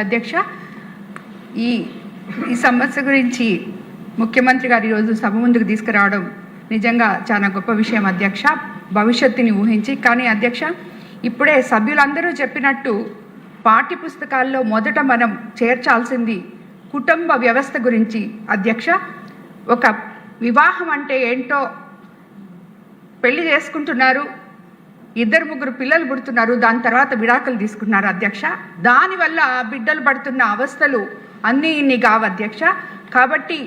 అధ్యక్ష, ఈ సమస్య గురించి ముఖ్యమంత్రి గారు ఈరోజు సభ ముందుకు తీసుకురావడం నిజంగా చాలా గొప్ప విషయం అధ్యక్ష, భవిష్యత్తుని ఊహించి. కానీ అధ్యక్ష, ఇప్పుడే సభ్యులందరూ చెప్పినట్టు పాఠ్య పుస్తకాల్లో మొదట మనం చేర్చాల్సింది కుటుంబ వ్యవస్థ గురించి అధ్యక్ష. ఒక వివాహం అంటే ఏంటో, పెళ్లి చేసుకుంటున్నారు, 2-3 పిల్లలు పుడుతున్నారు, దాని తర్వాత విడాకులు తీసుకున్నారు అధ్యక్ష. దానివల్ల బిడ్డలు పడుతున్న అవస్థలు అన్నీ ఇన్ని కావు అధ్యక్ష. కాబట్టి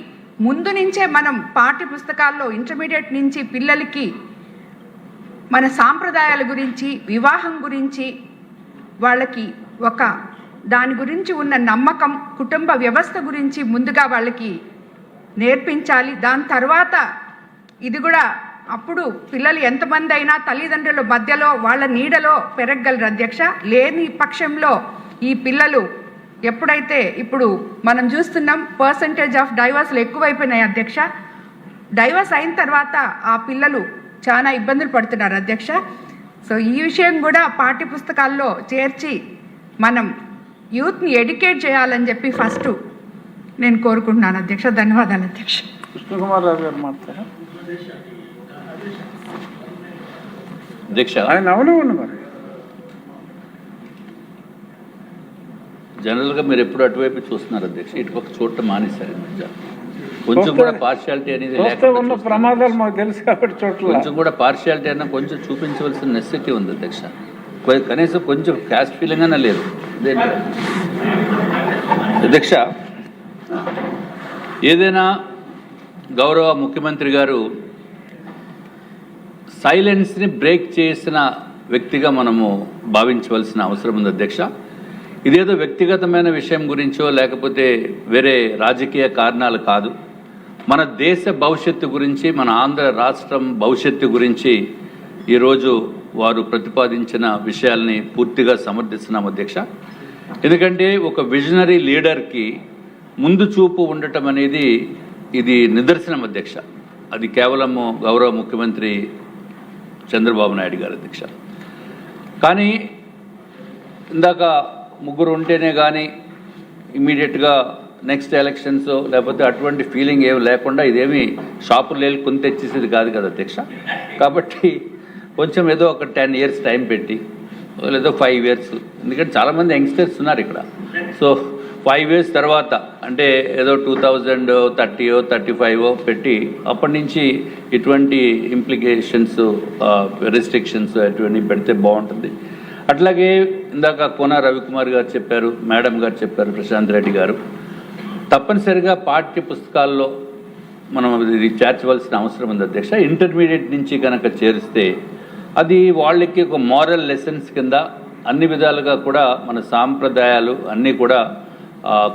ముందు నుంచే మనం పాఠ్య పుస్తకాల్లో ఇంటర్మీడియట్ నుంచి పిల్లలకి మన సాంప్రదాయాల గురించి, వివాహం గురించి, వాళ్ళకి ఒక దాని గురించి ఉన్న నమ్మకం, కుటుంబ వ్యవస్థ గురించి ముందుగా వాళ్ళకి నేర్పించాలి. దాని తర్వాత ఇది కూడా అప్పుడు పిల్లలు ఎంతమంది అయినా తల్లిదండ్రుల మధ్యలో వాళ్ళ నీడలో పెరగగలరు అధ్యక్ష. లేని పక్షంలో ఈ పిల్లలు ఎప్పుడైతే ఇప్పుడు మనం చూస్తున్నాం పర్సంటేజ్ ఆఫ్ డైవర్స్లు ఎక్కువైపోయినాయి అధ్యక్ష. డైవర్స్ అయిన తర్వాత ఆ పిల్లలు చాలా ఇబ్బందులు పడుతున్నారు అధ్యక్ష. సో ఈ విషయం కూడా పాఠ్య పుస్తకాల్లో చేర్చి మనం యూత్ని ఎడ్యుకేట్ చేయాలని చెప్పి ఫస్ట్ నేను కోరుకుంటున్నాను అధ్యక్ష. ధన్యవాదాలు అధ్యక్ష. కృష్ణకుమార్ రావు గారు మాట్లాడారు అధ్యక్ష. ఆయన అవును మరి జనరల్గా మీరు ఎప్పుడు అటువైపు చూస్తున్నారు అధ్యక్ష, ఇటుపక్క చూడటం మానేశారు. కొంచెం కూడా పార్షియాలిటీ అనేది ఉన్న ప్రమాదాలు మాకు తెలుసు కాబట్టి చోట్ల కొంచెం కూడా పార్షియాలిటీ అన్నా కొంచెం చూపించవలసిన నెసెసిటీ ఉంది అధ్యక్ష. కనీసం కొంచెం క్యాస్ట్ ఫీలింగ్ అన్నా లేదు అధ్యక్ష. ఏదైనా గౌరవ ముఖ్యమంత్రి గారు సైలెన్స్ని బ్రేక్ చేసిన వ్యక్తిగా మనము భావించవలసిన అవసరం ఉంది అధ్యక్ష. ఇదేదో వ్యక్తిగతమైన విషయం గురించో లేకపోతే వేరే రాజకీయ కారణాలు కాదు. మన దేశ భవిష్యత్తు గురించి, మన ఆంధ్ర రాష్ట్రం భవిష్యత్తు గురించి ఈరోజు వారు ప్రతిపాదించిన విషయాల్ని పూర్తిగా సమర్థిస్తున్నాం అధ్యక్ష. ఎందుకంటే ఒక విజనరీ లీడర్కి ముందు చూపు ఉండటం అనేది ఇది నిదర్శనం అధ్యక్ష. అది కేవలము గౌరవ ముఖ్యమంత్రి చంద్రబాబు నాయుడు గారు అధ్యక్ష. కానీ ఇందాక ముగ్గురు ఉంటేనే కానీ ఇమ్మీడియట్గా నెక్స్ట్ ఎలక్షన్స్ లేకపోతే అటువంటి ఫీలింగ్ ఏమి లేకుండా ఇదేమి షాపులు వెళ్ళి కొని తెచ్చేసేది కాదు కదా అధ్యక్ష. కాబట్టి కొంచెం ఏదో ఒక 10 years టైం పెట్టి లేదో 5 years, ఎందుకంటే చాలామంది యంగ్స్టర్స్ ఉన్నారు ఇక్కడ. సో 5 years తర్వాత అంటే ఏదో 2030 35 పెట్టి అప్పటి నుంచి ఇటువంటి ఇంప్లికేషన్స్, రెస్ట్రిక్షన్స్ అటువంటి పెడితే బాగుంటుంది. అట్లాగే ఇందాక కోన రవికుమార్ గారు చెప్పారు, మేడం గారు చెప్పారు, ప్రశాంత్ రెడ్డి గారు, తప్పనిసరిగా పాఠ్య పుస్తకాల్లో మనం ఇది చేర్చవలసిన అవసరం ఉంది అధ్యక్ష. ఇంటర్మీడియట్ నుంచి కనుక చేరిస్తే అది వాళ్ళకి ఒక మోరల్ లెసన్స్ కింద అన్ని విధాలుగా కూడా మన సాంప్రదాయాలు అన్నీ కూడా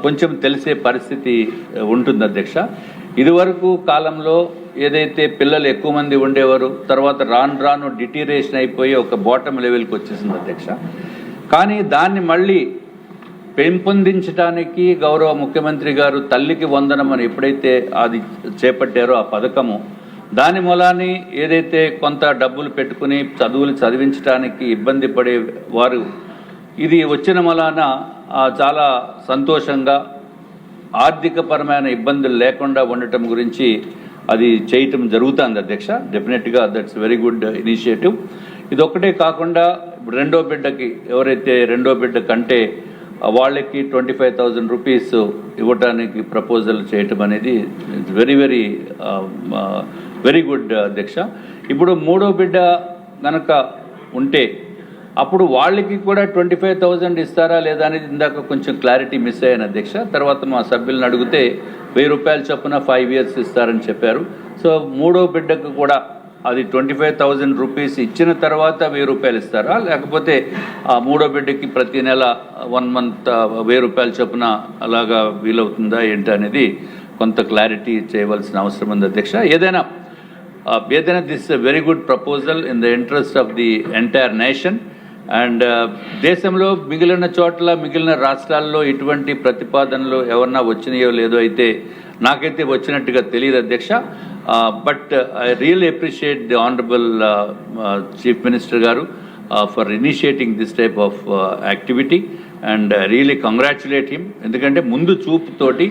కొంచెం తెలిసే పరిస్థితి ఉంటుంది అధ్యక్ష. ఇదివరకు కాలంలో ఏదైతే పిల్లలు ఎక్కువ మంది ఉండేవారు, తర్వాత రాను డిటీరేషన్ అయిపోయి ఒక బాటమ్ లెవెల్కి వచ్చేసింది అధ్యక్ష. కానీ దాన్ని మళ్ళీ పెంపొందించడానికి గౌరవ ముఖ్యమంత్రి గారు తల్లికి వందనం అని ఎప్పుడైతే అది చేపట్టారో ఆ పథకము, దాని మూలాన్ని ఏదైతే కొంత డబ్బులు పెట్టుకుని చదువులు చదివించడానికి ఇబ్బంది పడే వారు ఇది వచ్చిన మూలాన చాలా సంతోషంగా ఆర్థికపరమైన ఇబ్బందులు లేకుండా ఉండటం గురించి అది చేయటం జరుగుతుంది అధ్యక్ష. డెఫినెట్గా దట్స్ వెరీ గుడ్ ఇనిషియేటివ్. ఇది ఒక్కటే కాకుండా రెండో బిడ్డకి ఎవరైతే రెండో బిడ్డ కంటే వాళ్ళకి 25,000 రూపీస్ ఇవ్వటానికి ప్రపోజల్ చేయటం అనేది వెరీ వెరీ వెరీ గుడ్ అధ్యక్ష. ఇప్పుడు మూడో బిడ్డ కనుక ఉంటే అప్పుడు వాళ్ళకి కూడా 25,000 ఇస్తారా లేదా అనేది ఇందాక కొంచెం క్లారిటీ మిస్ అయ్యాను అధ్యక్ష. తర్వాత మా సభ్యులను అడిగితే 1000 రూపాయల చొప్పున 5 years ఇస్తారని చెప్పారు. సో మూడో బిడ్డకు కూడా అది 25,000 రూపీస్ ఇచ్చిన తర్వాత 1000 రూపాయలు ఇస్తారా, లేకపోతే ఆ మూడో బిడ్డకి ప్రతి నెల 1 month 1000 రూపాయల చొప్పున అలాగా వీలవుతుందా ఏంటి అనేది కొంత క్లారిటీ చేయవలసిన అవసరం ఉంది అధ్యక్ష. ఏదైనా this very good proposal in the interest of the entire nation. And దేశంలో మిగిలిన చోట్ల మిగిలిన రాష్ట్రాల్లో ఇటువంటి ప్రతిపాదనలు ఎవరన్నా వచ్చినాయో లేదో అయితే నాకైతే వచ్చినట్టుగా తెలియదు అధ్యక్ష. But I really appreciate the honourable chief minister గారు for initiating this type of activity and really congratulate him. ఎందుకంటే ముందు చూపుతోటి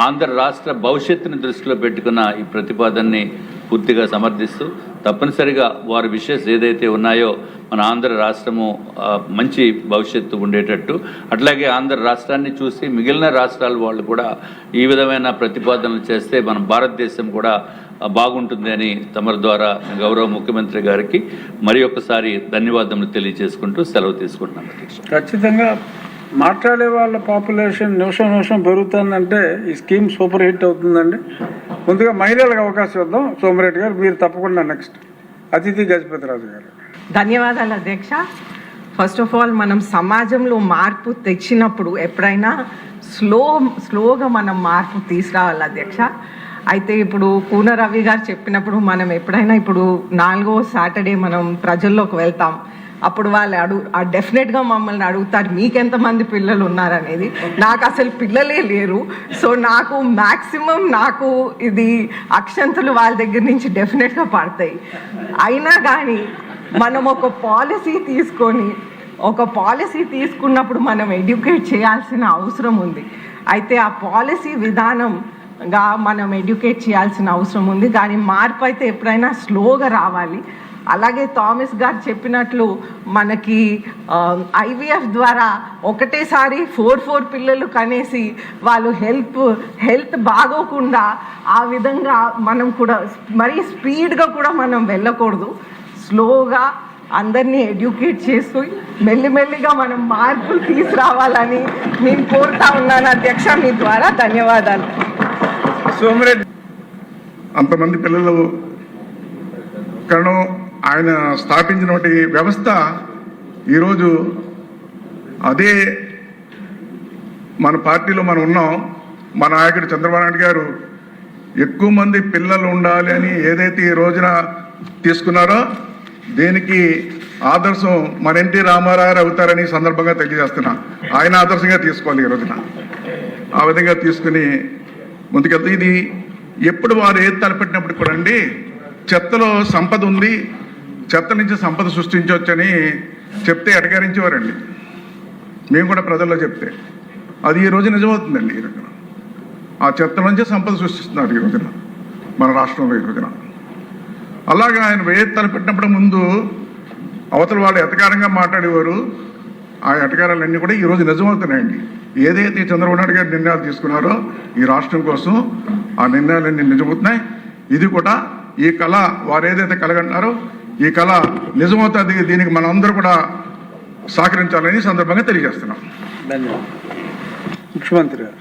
ఆంధ్ర రాష్ట్ర భవిష్యత్తుని దృష్టిలో పెట్టుకున్న ఈ ప్రతిపాదనని పూర్తిగా సమర్థిస్తూ తప్పనిసరిగా వారి విషయస్ ఏదైతే ఉన్నాయో మన ఆంధ్ర రాష్ట్రము మంచి భవిష్యత్తు ఉండేటట్టు, అట్లాగే ఆంధ్ర రాష్ట్రాన్ని చూసి మిగిలిన రాష్ట్రాల వాళ్ళు కూడా ఈ విధమైన ప్రతిపాదనలు చేస్తే మన భారతదేశం కూడా బాగుంటుంది అని తమరి ద్వారా గౌరవ ముఖ్యమంత్రి గారికి మరి ఒక్కసారి ధన్యవాదములు తెలియజేసుకుంటూ సెలవు తీసుకుంటున్నాను అధ్యక్ష. ఖచ్చితంగా మాట్లాడే వాళ్ళ పాపులేషన్ నిమిషం పెరుగుతుందంటే ఈ స్కీమ్ సూపర్ హిట్ అవుతుందండి. ముందుగా మహిళలకు అవకాశం ఇద్దాం. సోమిరెడ్డి గారు మీరు తప్పకుండా నెక్స్ట్. అతిథి గజపతిరాజు గారు. ధన్యవాదాలు అధ్యక్ష. ఫస్ట్ ఆఫ్ ఆల్ మనం సమాజంలో మార్పు తెచ్చినప్పుడు ఎప్పుడైనా స్లోగా మనం మార్పు తీసుకురావాలి అధ్యక్ష. అయితే ఇప్పుడు కూన రవి గారు చెప్పినప్పుడు మనం ఎప్పుడైనా ఇప్పుడు 4వ సాటర్డే మనం ప్రజల్లోకి వెళ్తాం, అప్పుడు వాళ్ళు డెఫినెట్గా మమ్మల్ని అడుగుతారు మీకెంతమంది పిల్లలు ఉన్నారనేది. నాకు అసలు పిల్లలే లేరు. సో నాకు మ్యాక్సిమం ఇది అక్షంతలు వాళ్ళ దగ్గర నుంచి డెఫినెట్గా పడతాయి. అయినా కానీ మనం ఒక పాలసీ తీసుకున్నప్పుడు మనం ఎడ్యుకేట్ చేయాల్సిన అవసరం ఉంది. అయితే ఆ పాలసీ విధానంగా మనం ఎడ్యుకేట్ చేయాల్సిన అవసరం ఉంది. కానీ మార్పు అయితే ఎప్పుడైనా స్లోగా రావాలి. అలాగే థామస్ గారు చెప్పినట్లు మనకి ఐవీఎఫ్ ద్వారా ఒకటేసారి 4 పిల్లలు కనేసి వాళ్ళు హెల్త్ బాగోకుండా ఆ విధంగా మనం కూడా మరీ స్పీడ్గా కూడా మనం వెళ్ళకూడదు. స్లోగా అందరినీ ఎడ్యుకేట్ చేస్తూ మెల్లిమెల్లిగా మనం మార్పులు తీసుకురావాలని నేను కోరుతా ఉన్నాను అధ్యక్ష. మీ ద్వారా ధన్యవాదాలు. సోమిరెడ్డి. అంతమంది పిల్లలు కారణం ఆయన స్థాపించినటువంటి వ్యవస్థ ఈరోజు అదే మన పార్టీలో మనం ఉన్నాం. మా నాయకుడు చంద్రబాబు నాయుడు గారు ఎక్కువ మంది పిల్లలు ఉండాలి అని ఏదైతే ఈ రోజున తీసుకున్నారో దీనికి ఆదర్శం మన ఎన్టీ రామారావు గారు అవుతారని సందర్భంగా తెలియజేస్తున్నా. ఆయన ఆదర్శంగా తీసుకోవాలి ఈ రోజున. ఆ విధంగా తీసుకుని ముందుకెళ్తే ఇది ఎప్పుడు వారు ఏది తలపెట్టినప్పుడు కూడా అండి, చెత్తలో సంపద ఉంది, చెత్త నుంచి సంపద సృష్టించవచ్చని చెప్తే అటకరించేవారండి. మేము కూడా ప్రజల్లో చెప్తే అది ఈ రోజు నిజమవుతుందండి. ఈ రోజున ఆ చెత్త నుంచే సంపద సృష్టిస్తున్నారు ఈ రోజున మన రాష్ట్రంలో. ఈ రోజున అలాగే ఆయన ఏది తలపెట్టినప్పుడు ముందు అవతల వాళ్ళు ఎటకారంగా మాట్లాడేవారు. ఆ ఎటకారాలన్నీ కూడా ఈరోజు నిజమవుతున్నాయండి. ఏదైతే చంద్రబాబు నాయుడు గారు నిర్ణయాలు తీసుకున్నారో ఈ రాష్ట్రం కోసం ఆ నిర్ణయాలన్నీ నిజమవుతున్నాయి. ఇది కూడా ఈ కళ వారు ఏదైతే కలగంటున్నారో ఈ కళ నిజమవుతుంది. దీనికి మనందరూ కూడా సహకరించాలని సందర్భంగా తెలియజేస్తున్నాం. ధన్యవాదాలు. ముఖ్యమంత్రి గారు.